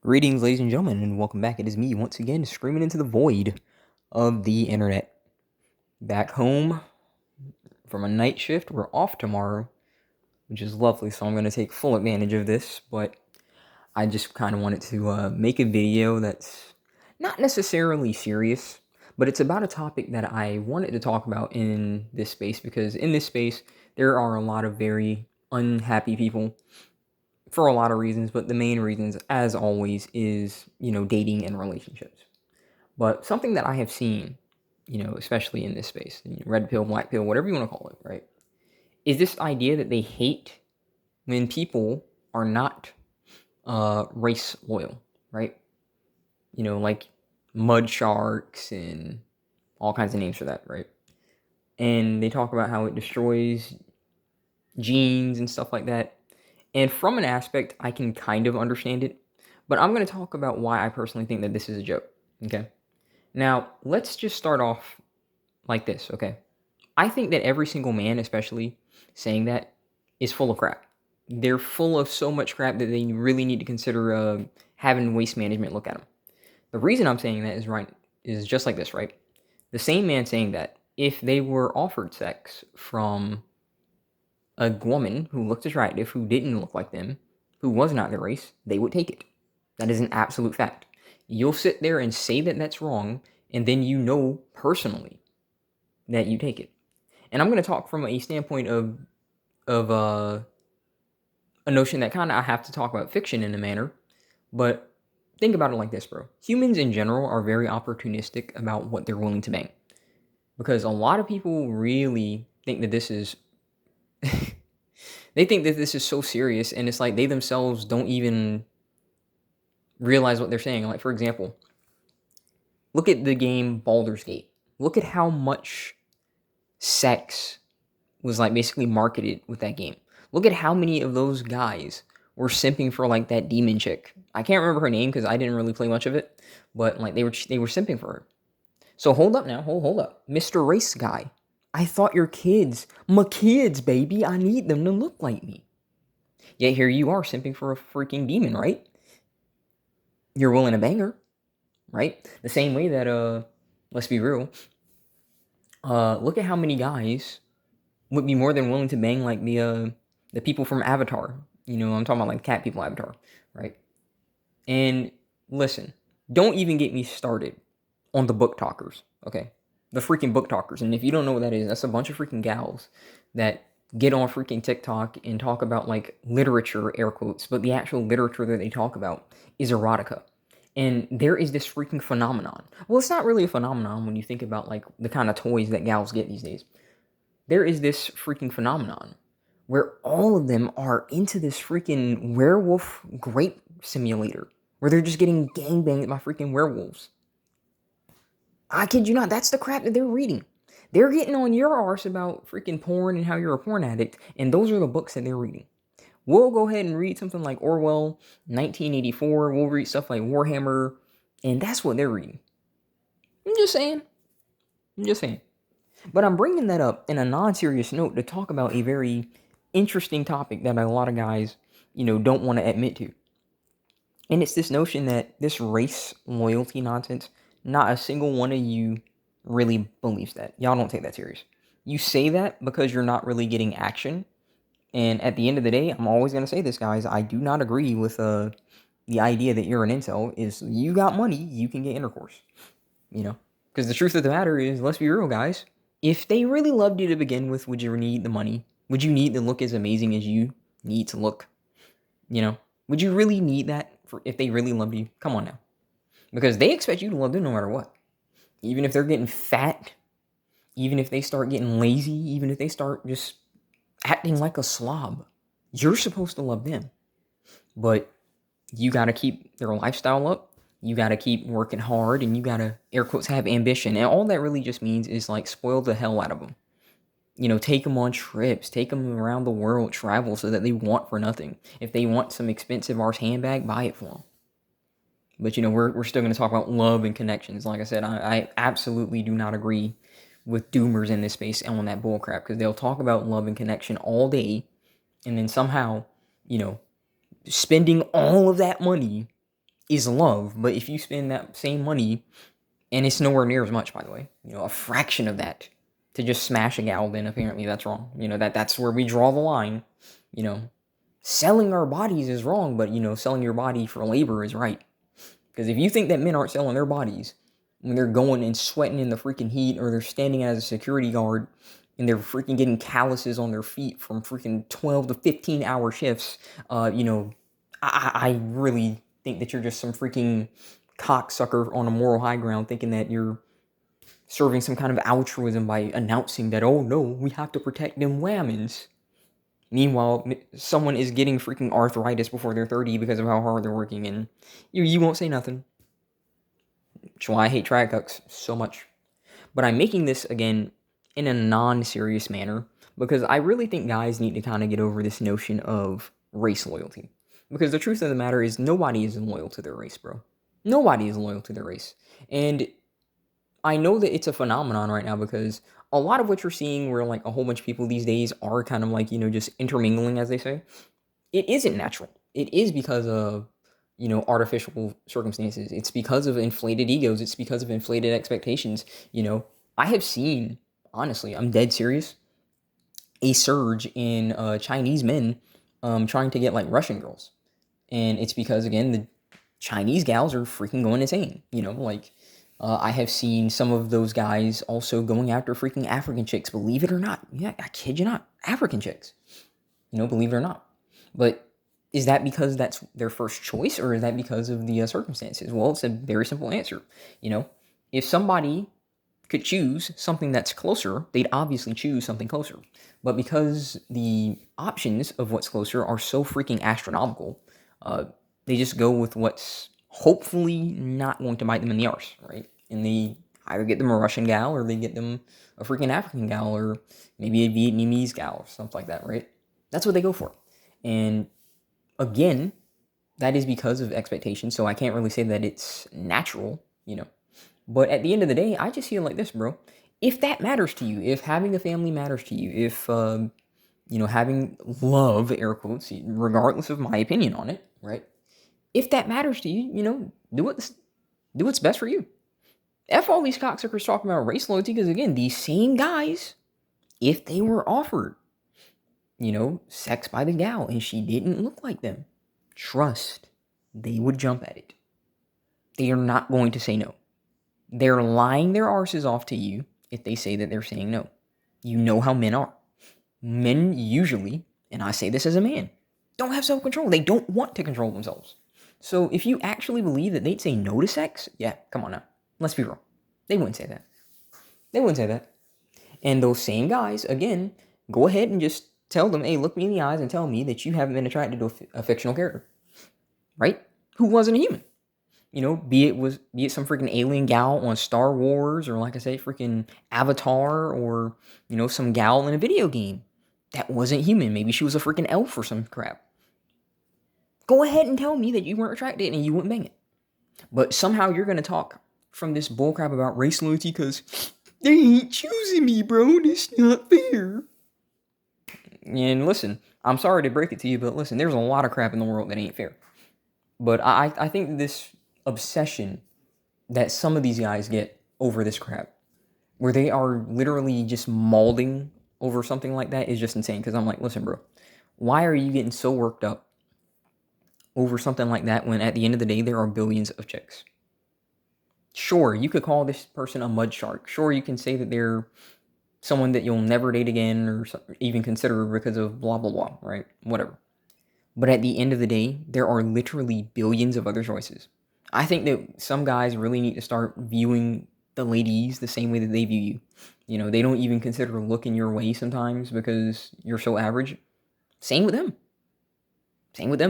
Greetings, ladies and gentlemen, and welcome back. It is me once again, screaming into the void of the internet. Back home from a night shift. We're off tomorrow, which is lovely, so I'm going to take full advantage of this. But I just kind of wanted to make a video that's not necessarily serious, but it's about a topic that I wanted to talk about in this space, because in this space, there are a lot of very unhappy people for a lot of reasons, but the main reasons, as always, is, dating and relationships. But something that I have seen, especially in this space, red pill, black pill, whatever you want to call it, right, is this idea that they hate when people are not race loyal, right? Like mud sharks and all kinds of names for that, right? And they talk about how it destroys genes and stuff like that. And from an aspect, I can kind of understand it, but I'm going to talk about why I personally think that this is a joke, okay? Now, let's just start off like this, okay? I think that every single man, especially saying that, is full of crap. They're full of so much crap that they really need to consider having waste management look at them. The reason I'm saying that is just like this, right? The same man saying that, if they were offered sex from a woman who looked attractive, who didn't look like them, who was not their race, they would take it. That is an absolute fact. You'll sit there and say that that's wrong, and then you know personally that you take it. And I'm going to talk from a standpoint of a notion that kind of I have to talk about fiction in a manner, but think about it like this, bro. Humans in general are very opportunistic about what they're willing to bang, because a lot of people really think that this is they think that this is so serious, and it's like they themselves don't even realize what they're saying. Like, for example, look at the game Baldur's Gate. Look at how much sex was like basically marketed with that game. Look at how many of those guys were simping for like that demon chick. I can't remember her name because I didn't really play much of it, but like they were simping for her. So hold up now, hold up, Mr. Race Guy. I thought your kids, my kids, baby. I need them to look like me. Yet here you are simping for a freaking demon, right? You're willing to bang her, right? The same way that let's be real. Look at how many guys would be more than willing to bang like the people from Avatar. I'm talking about like cat people Avatar, right? And listen, don't even get me started on the book talkers, okay? The freaking book talkers. And if you don't know what that is, that's a bunch of freaking gals that get on freaking TikTok and talk about like literature, air quotes, but the actual literature that they talk about is erotica. And there is this freaking phenomenon. Well, it's not really a phenomenon when you think about like the kind of toys that gals get these days. There is this freaking phenomenon where all of them are into this freaking werewolf grape simulator where they're just getting gangbanged by freaking werewolves. I kid you not, that's the crap that they're reading. They're getting on your arse about freaking porn and how you're a porn addict, and those are the books that they're reading. We'll go ahead and read something like Orwell, 1984, we'll read stuff like Warhammer, and that's what they're reading. I'm just saying. But I'm bringing that up in a non-serious note to talk about a very interesting topic that a lot of guys, don't want to admit to. And it's this notion that this race loyalty nonsense, not a single one of you really believes that. Y'all don't take that serious. You say that because you're not really getting action. And at the end of the day, I'm always going to say this, guys. I do not agree with the idea that you're an incel. Is you got money, you can get intercourse. Because the truth of the matter is, let's be real, guys. If they really loved you to begin with, would you need the money? Would you need to look as amazing as you need to look? Would you really need that if they really loved you? Come on now. Because they expect you to love them no matter what. Even if they're getting fat, even if they start getting lazy, even if they start just acting like a slob, you're supposed to love them. But you got to keep their lifestyle up. You got to keep working hard, and you got to, air quotes, have ambition. And all that really just means is like spoil the hell out of them. Take them on trips, take them around the world, travel so that they want for nothing. If they want some expensive arse handbag, buy it for them. But, we're still going to talk about love and connections. Like I said, I absolutely do not agree with doomers in this space and on that bullcrap, because they'll talk about love and connection all day, and then somehow, spending all of that money is love. But if you spend that same money, and it's nowhere near as much, by the way, a fraction of that, to just smash a gal, then apparently that's wrong. That's where we draw the line. You know, selling our bodies is wrong, but selling your body for labor is right. Because if you think that men aren't selling their bodies when they're going and sweating in the freaking heat, or they're standing as a security guard and they're freaking getting calluses on their feet from freaking 12 to 15-hour shifts, I really think that you're just some freaking cocksucker on a moral high ground, thinking that you're serving some kind of altruism by announcing that, oh no, we have to protect them whammons. Meanwhile, someone is getting freaking arthritis before they're 30 because of how hard they're working, and you won't say nothing. Which is why I hate drag cucks so much. But I'm making this, again, in a non-serious manner, because I really think guys need to kind of get over this notion of race loyalty. Because the truth of the matter is, nobody is loyal to their race, bro. Nobody is loyal to their race. And I know that it's a phenomenon right now, because a lot of what you're seeing, where like a whole bunch of people these days are kind of like, just intermingling, as they say, it isn't natural. It is because of, artificial circumstances. It's because of inflated egos. It's because of inflated expectations. I have seen, honestly, I'm dead serious, a surge in Chinese men trying to get like Russian girls. And it's because, again, the Chinese gals are freaking going insane. I have seen some of those guys also going after freaking African chicks, believe it or not. Yeah, I kid you not. African chicks. Believe it or not. But is that because that's their first choice, or is that because of the circumstances? Well, it's a very simple answer. If somebody could choose something that's closer, they'd obviously choose something closer. But because the options of what's closer are so freaking astronomical, they just go with what's hopefully not going to bite them in the arse, right? And they either get them a Russian gal, or they get them a freaking African gal, or maybe a Vietnamese gal, or something like that, right? That's what they go for. And again, that is because of expectations, so I can't really say that it's natural, But at the end of the day, I just feel like this, bro. If that matters to you, if having a family matters to you, if, having love, air quotes, regardless of my opinion on it, right? If that matters to you, do what's best for you. F all these cocksuckers talking about race loyalty, because again, these same guys, if they were offered, sex by the gal and she didn't look like them, trust, they would jump at it. They are not going to say no. They're lying their arses off to you if they say that they're saying no. You know how men are. Men usually, and I say this as a man, don't have self-control. They don't want to control themselves. So if you actually believe that they'd say no to sex, yeah, come on now. Let's be real. They wouldn't say that. They wouldn't say that. And those same guys, again, go ahead and just tell them, hey, look me in the eyes and tell me that you haven't been attracted to a fictional character. Right? Who wasn't a human. Be it some freaking alien gal on Star Wars, or like I say, freaking Avatar, or, some gal in a video game that wasn't human. Maybe she was a freaking elf or some crap. Go ahead and tell me that you weren't attracted and you wouldn't bang it. But somehow you're going to talk from this bullcrap about race loyalty because they ain't choosing me, bro. It's not fair. And listen, I'm sorry to break it to you, but listen, there's a lot of crap in the world that ain't fair. But I think this obsession that some of these guys get over this crap, where they are literally just mauling over something like that, is just insane. Because I'm like, listen, bro, why are you getting so worked up over something like that when at the end of the day there are billions of chicks? Sure, you could call this person a mud shark. Sure, you can say that they're someone that you'll never date again or even consider because of blah, blah, blah, right? Whatever. But at the end of the day, there are literally billions of other choices. I think that some guys really need to start viewing the ladies the same way that they view you. They don't even consider looking your way sometimes because you're so average. Same with them.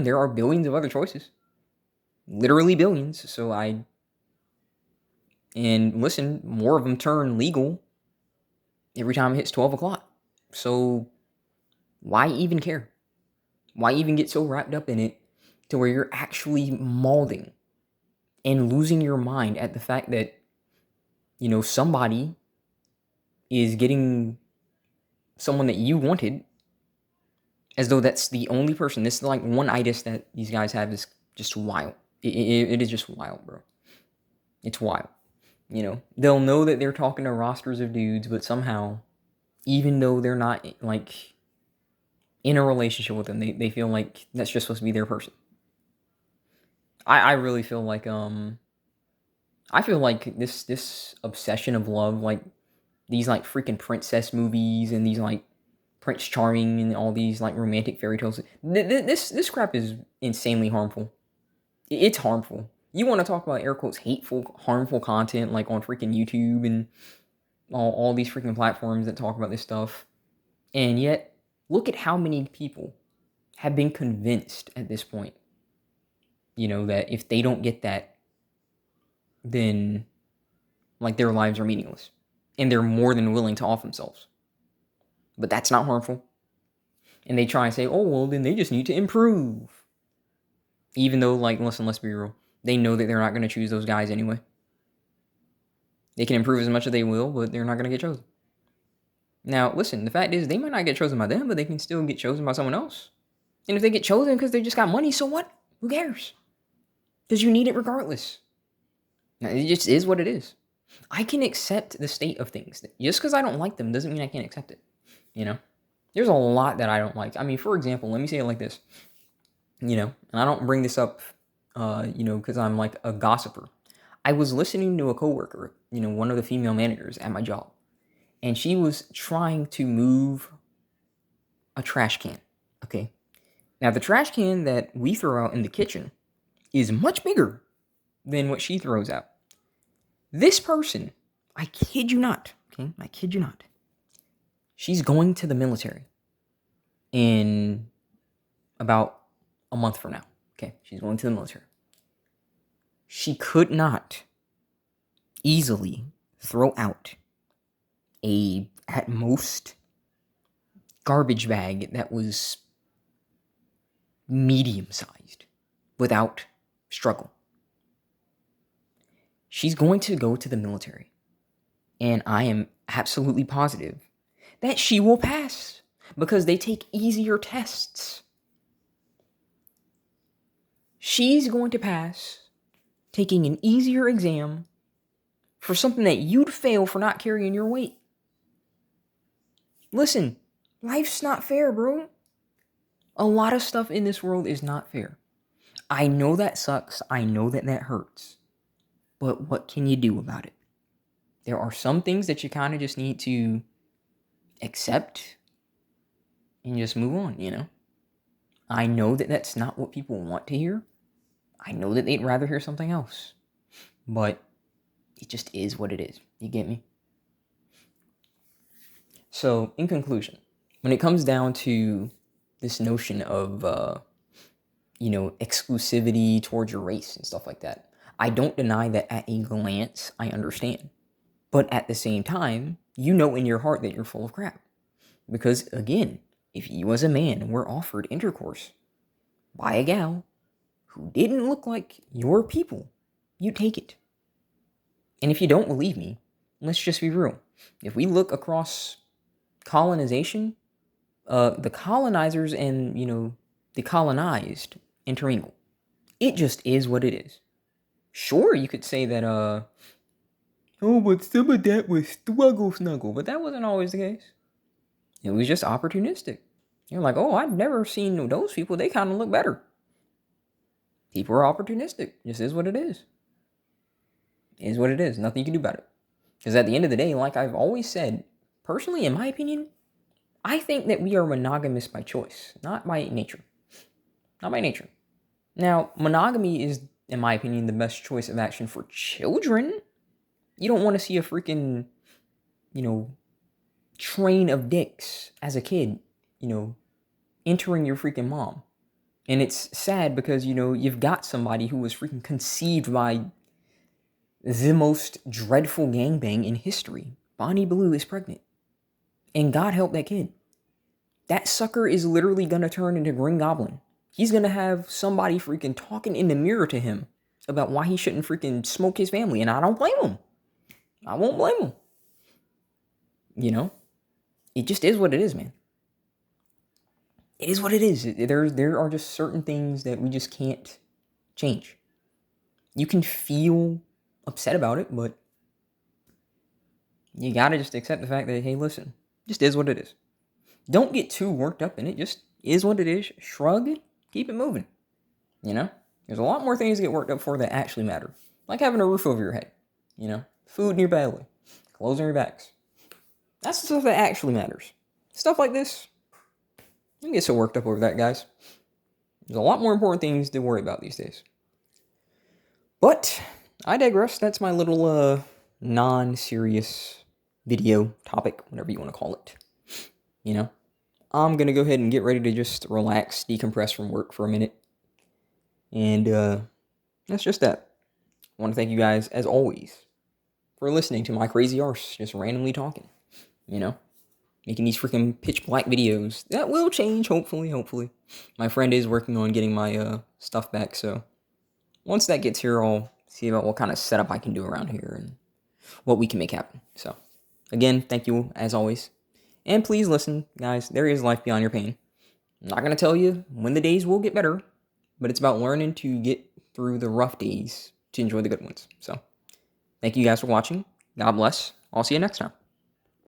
There are billions of other choices. Literally billions. And listen, more of them turn legal every time it hits 12 o'clock. So why even care? Why even get so wrapped up in it to where you're actually mauling and losing your mind at the fact that, somebody is getting someone that you wanted, as though that's the only person. This is like one itis that these guys have is just wild. It is just wild, bro. It's wild. They'll know that they're talking to rosters of dudes, but somehow, even though they're not like in a relationship with them, they feel like that's just supposed to be their person. I really feel like I feel like this obsession of love, like these like freaking princess movies and these like Prince Charming and all these like romantic fairy tales. This crap is insanely harmful. It's harmful. You want to talk about air quotes hateful, harmful content like on freaking YouTube and all these freaking platforms that talk about this stuff. And yet, look at how many people have been convinced at this point, that if they don't get that, then like their lives are meaningless. And they're more than willing to off themselves. But that's not harmful. And they try and say, oh, well, then they just need to improve. Even though, like, listen, let's be real. They know that they're not going to choose those guys anyway. They can improve as much as they will, but they're not going to get chosen. Now, listen, the fact is, they might not get chosen by them, but they can still get chosen by someone else. And if they get chosen because they just got money, so what? Who cares? Because you need it regardless. Now, it just is what it is. I can accept the state of things. Just because I don't like them doesn't mean I can't accept it. There's a lot that I don't like. I mean, for example, let me say it like this. And I don't bring this up, because I'm like a gossiper. I was listening to a coworker, one of the female managers at my job, and she was trying to move a trash can. Okay. Now, the trash can that we throw out in the kitchen is much bigger than what she throws out. This person, I kid you not, okay? I kid you not. She's going to the military in about a month from now. Okay, she's going to the military. She could not easily throw out at most, garbage bag that was medium-sized without struggle. She's going to go to the military, and I am absolutely positive that she will pass because they take easier tests. She's going to pass taking an easier exam for something that you'd fail for not carrying your weight. Listen, life's not fair, bro. A lot of stuff in this world is not fair. I know that sucks. I know that hurts. But what can you do about it? There are some things that you kind of just need to accept and just move on, I know that that's not what people want to hear. I know that they'd rather hear something else. But it just is what it is. You get me? So, in conclusion, when it comes down to this notion of, exclusivity towards your race and stuff like that, I don't deny that at a glance, I understand. But at the same time, you know in your heart that you're full of crap. Because, again, if you as a man were offered intercourse by a gal who didn't look like your people, you'd take it. And if you don't believe me, let's just be real. If we look across colonization, the colonizers and, the colonized intermingle. It just is what it is. Sure, you could say that, but some of that was struggle snuggle, but that wasn't always the case. It was just opportunistic. You're like, oh, I've never seen those people. They kind of look better. People are opportunistic. Just is what it is. It is what it is. Nothing you can do about it. Because at the end of the day, like I've always said, personally, in my opinion, I think that we are monogamous by choice, not by nature. Not by nature. Now, monogamy is, in my opinion, the best choice of action for children. You don't want to see a freaking, train of dicks as a kid, entering your freaking mom. And it's sad because, you've got somebody who was freaking conceived by the most dreadful gangbang in history. Bonnie Blue is pregnant. And God help that kid. That sucker is literally going to turn into Green Goblin. He's going to have somebody freaking talking in the mirror to him about why he shouldn't freaking smoke his family. And I don't blame him. I won't blame him. It just is what it is, man. It is what it is. There are just certain things that we just can't change. You can feel upset about it, but you gotta just accept the fact that, hey, listen, just is what it is. Don't get too worked up in it. Just is what it is. Shrug, keep it moving. You know? There's a lot more things to get worked up for that actually matter. Like having a roof over your head. You know? Food in your belly. Clothes on your backs. That's the stuff that actually matters. Stuff like this, don't get so worked up over that, guys. There's a lot more important things to worry about these days. But I digress. That's my little non-serious video topic, whatever you want to call it. You know? I'm going to go ahead and get ready to just relax, decompress from work for a minute. And that's just that. I want to thank you guys, as always, for listening to my crazy arse just randomly talking. You know? Making these freaking pitch black videos. That will change, hopefully. My friend is working on getting my stuff back, so once that gets here, I'll see about what kind of setup I can do around here and what we can make happen. So, again, thank you, as always. And please listen, guys, there is life beyond your pain. I'm not going to tell you when the days will get better, but it's about learning to get through the rough days to enjoy the good ones. So, thank you guys for watching. God bless. I'll see you next time.